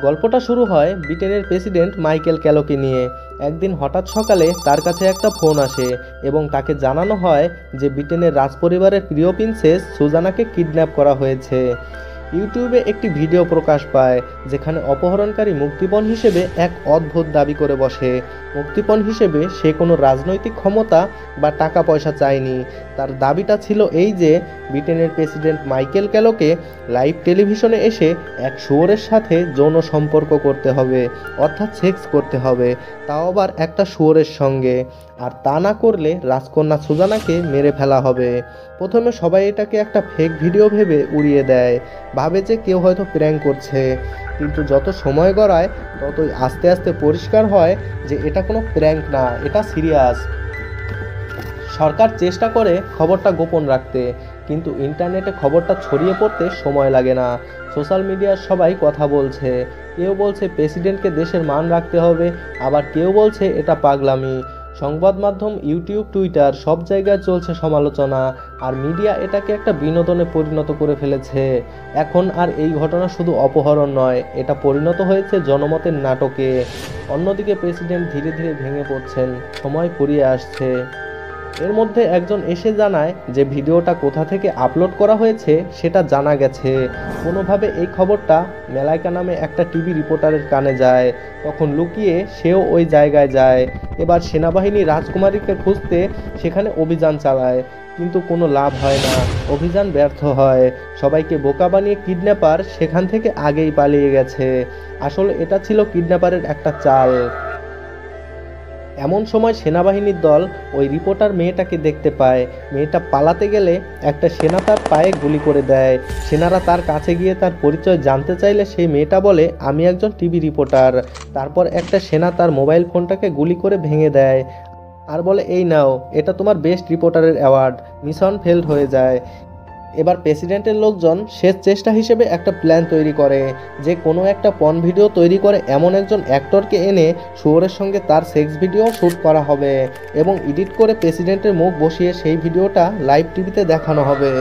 গল্পটা শুরু হয় ব্রিটেনের প্রেসিডেন্ট মাইকেল ক্যালোকে নিয়ে। একদিন হঠাৎ সকালে তার কাছে একটা ফোন আসে এবং তাকে জানানো হয় যে ব্রিটেনের রাজপরিবারের প্রিয় প্রিন্সেস সুজানাকে কিডন্যাপ করা হয়েছে। ইউটিউবে একটি ভিডিও প্রকাশ পায় যেখানে অপহরণকারী মুক্তিপণ হিসেবে এক অদ্ভুত দাবি করে বসে। মুক্তিপণ হিসেবে সে কোনো রাজনৈতিক ক্ষমতা বা টাকা পয়সা চায়নি। তার দাবিটা ছিল এই যে ব্রিটেনের প্রেসিডেন্ট মাইকেল ক্যালোকে লাইভ টেলিভিশনে এসে এক শুয়োরের সাথে যৌন সম্পর্ক করতে হবে, অর্থাৎ সেক্স করতে হবে, তাও আবার একটা শুয়োরের সঙ্গে। আর তা না করলে রাজকন্যা সুজানাকে মেরে ফেলা হবে। প্রথমে সবাই এটাকে একটা ফেক ভিডিও ভেবে উড়িয়ে দেয়, ভাবে যে কেউ হয়তো প্র্যাঙ্ক করছে। কিন্তু যত সময় গড়ায় ততই আস্তে আস্তে পরিষ্কার হয় যে এটা কোনো প্র্যাঙ্ক না, এটা সিরিয়াস। সরকার চেষ্টা করে খবরটা গোপন রাখতে, কিন্তু ইন্টারনেটে খবরটা ছড়িয়ে পড়তে সময় লাগে না। সোশ্যাল মিডিয়ার সবাই কথা বলছে। কেউ বলছে প্রেসিডেন্টকে দেশের মান রাখতে হবে, আবার কেউ বলছে এটা পাগলামি। সংবাদ মাধ্যম, ইউটিউব, টুইটার সব জায়গায় চলছে সমালোচনা। আর মিডিয়া এটাকে একটা বিনোদনে পরিণত করে ফেলেছে। এখন আর এই ঘটনা শুধু অপহরণ নয়, এটা পরিণত হয়েছে জনমতের নাটকে। অন্যদিকে প্রেসিডেন্ট ধীরে ধীরে ভেঙে পড়ছেন, সময় ফুরিয়ে আসছে। এর মধ্যে একজন এসে জানায় যে ভিডিওটা কোথা থেকে আপলোড করা হয়েছে সেটা জানা গেছে। কোনোভাবে এই খবরটা মেলাইকা নামে একটা টিভি রিপোর্টারের কানে যায়। তখন লুকিয়ে সেও ওই জায়গায় যায়। এবার সেনাবাহিনী রাজকুমারীকে খুঁজতে সেখানে অভিযান চালায়, কিন্তু কোনো লাভ হয় না। অভিযান ব্যর্থ হয়। সবাইকে বোকা বানিয়ে কিডন্যাপার সেখান থেকে আগেই পালিয়ে গেছে। আসলে এটা ছিল কিডন্যাপারের একটা চাল। এমন সময় সেনাবাহিনীর দল ওই রিপোর্টার মেয়েটাকে দেখতে পায়। মেয়েটা পালাতে গেলে একটা সেনা তার পায়ে গুলি করে দেয়। সেনারা তার কাছে গিয়ে তার পরিচয় জানতে চাইলে সেই মেয়েটা বলে, আমি একজন টিভি রিপোর্টার। তারপর একটা সেনা তার মোবাইল ফোনটাকে গুলি করে ভেঙে দেয় আর বলে, এই নাও, এটা তোমার বেস্ট রিপোর্টারের অ্যাওয়ার্ড। মিশন ফেলড হয়ে যায়। এবার প্রেসিডেন্টের লোকজন শেষ চেষ্টা হিসেবে একটা প্ল্যান তৈরি করে যে কোনো একটা পর্ন ভিডিও তৈরি করে এমন একজন অ্যাক্টরকে এনে শুয়োরের সঙ্গে তার সেক্স ভিডিও শ্যুট করা হবে এবং এডিট করে প্রেসিডেন্টের মুখ বসিয়ে সেই ভিডিওটা লাইভ টিভিতে দেখানো হবে।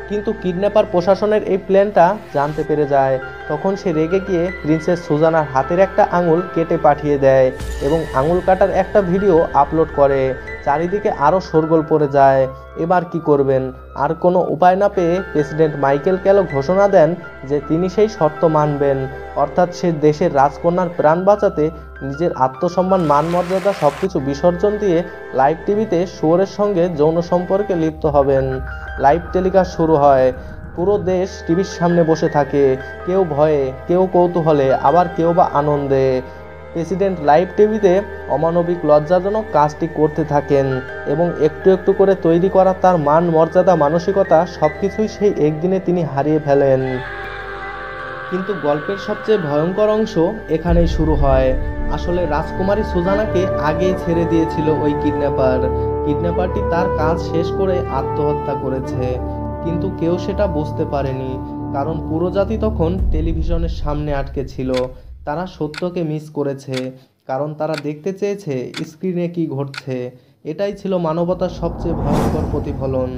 কিন্তু কিডন্যাপার প্রশাসনের এই প্ল্যানটা জানতে পেরে যায়। তখন সে রেগে গিয়ে প্রিন্সেস সুজানার হাতের একটা আঙুল কেটে পাঠিয়ে দেয় এবং আঙুল কাটার একটা ভিডিও আপলোড করে। চারিদিকে আরও শোরগোল পড়ে যায়। এবার কি করবেন? আর কোনো উপায় না পেয়ে প্রেসিডেন্ট মাইকেল ক্যালো ঘোষণা দেন যে তিনি সেই শর্ত মানবেন, অর্থাৎ সে দেশের রাজকন্যার প্রাণ বাঁচাতে নিজের আত্মসম্মান, মান মর্যাদা সবকিছু বিসর্জন দিয়ে লাইভ টিভিতে শুয়োরের সঙ্গে যৌন সম্পর্কে লিপ্ত হবেন। লাইভ টেলিকাস্ট শুরু হয়। পুরো দেশ টিভির সামনে বসে থাকে, কেউ ভয়ে, কেউ কৌতূহলে, আবার কেউ বা আনন্দে। প্রেসিডেন্ট লাইভ টিভিতে অমানবিক লজ্জাজনক কাজটি করতে থাকেন এবং একটু একটু করে তৈরি করা তার মান মর্যাদা, মানসিকতা সবকিছুই সেই একদিনে তিনি হারিয়ে ফেলেন। কিন্তু গল্পের সবচেয়ে ভয়ঙ্কর অংশ এখানেই শুরু হয়। আসলে রাজকুমারী সুজানাকে আগেই ছেড়ে দিয়েছিল ওই কিডন্যাপারটি তার কাজ শেষ করে আত্মহত্যা করেছে। কিন্তু কেউ সেটা বুঝতে পারেনি, কারণ পুরো জাতি তখন টেলিভিশনের সামনে আটকে ছিল। তারা সত্যকে মিস করেছে, কারণ তারা দেখতে চেয়েছে স্ক্রিনে কি ঘটছে। এটাই ছিল মানবতার সবচেয়ে ভয়ঙ্কর প্রতিফলন।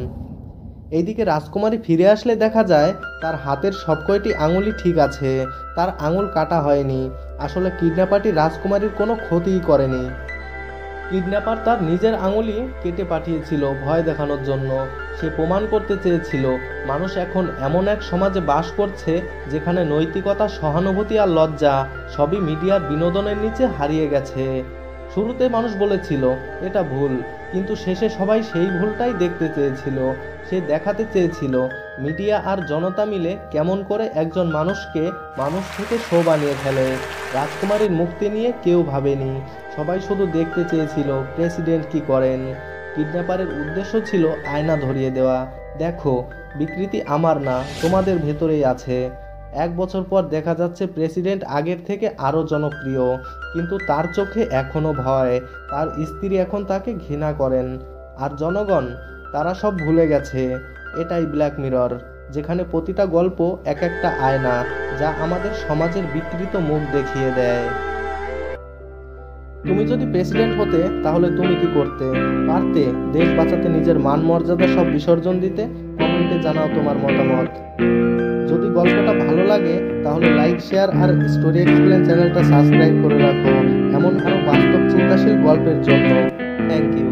এইদিকে রাজকুমারী ফিরে আসলে দেখা যায় তার হাতের সবকয়টি আঙুলই ঠিক আছে, তার আঙুল কাটা হয়নি। আসলে কিডন্যাপারটি রাজকুমারীর কোনো ক্ষতিই করেনি। কিডন্যাপার তার নিজের আঙুলই কেটে পাঠিয়েছিল ভয় দেখানোর জন্য। সে প্রমাণ করতে চেয়েছিল মানুষ এখন এমন এক সমাজে বাস করছে যেখানে নৈতিকতা, সহানুভূতি আর লজ্জা সবই মিডিয়ার বিনোদনের নিচে হারিয়ে গেছে। শুরুতে মানুষ বলেছিল এটা ভুল, কিন্তু শেষে সবাই সেই ভুলটাই দেখতে চেয়েছিল। সে দেখাতে চেয়েছিল মিডিয়া আর জনতা মিলে কেমন করে একজন মানুষকে মানুষ থেকে শো বানিয়ে ফেলে। রাজকুমারীর মুক্তি নিয়ে কেউ ভাবেনি, সবাই শুধু দেখতে চেয়েছিল প্রেসিডেন্ট কি করেন। কিডন্যাপারের উদ্দেশ্য ছিল আয়না ধরিয়ে দেওয়া, দেখো বিকৃতি আমার না, তোমাদের ভেতরেই আছে। 1 বছর পর দেখা যাচ্ছে প্রেসিডেন্ট আগের থেকে আরও জনপ্রিয়, কিন্তু তার চোখে এখনও ভয়। তার স্ত্রী এখন তাকে ঘৃণা করেন, আর জনগণ তারা সব ভুলে গেছে। এটাই ব্ল্যাক মিরর, যেখানে প্রতিটা গল্প এক একটা আয়না, যা আমাদের সমাজের বিকৃত মুখ দেখিয়ে দেয়। তুমি যদি প্রেসিডেন্ট হতে তাহলে তুমি কি করতে? পারতে দেশ বাঁচাতে নিজের মান মর্যাদা সব বিসর্জন দিতে? কমেন্টে জানাও তোমার মতামত। যদি গল্পটা ভালো লাগে তাহলে লাইক, শেয়ার আর স্টোরি এক্সপ্লেন চ্যানেলটা সাবস্ক্রাইব করে রাখো এমন আরও বাস্তব চিন্তাশীল গল্পের জন্য। Thank you.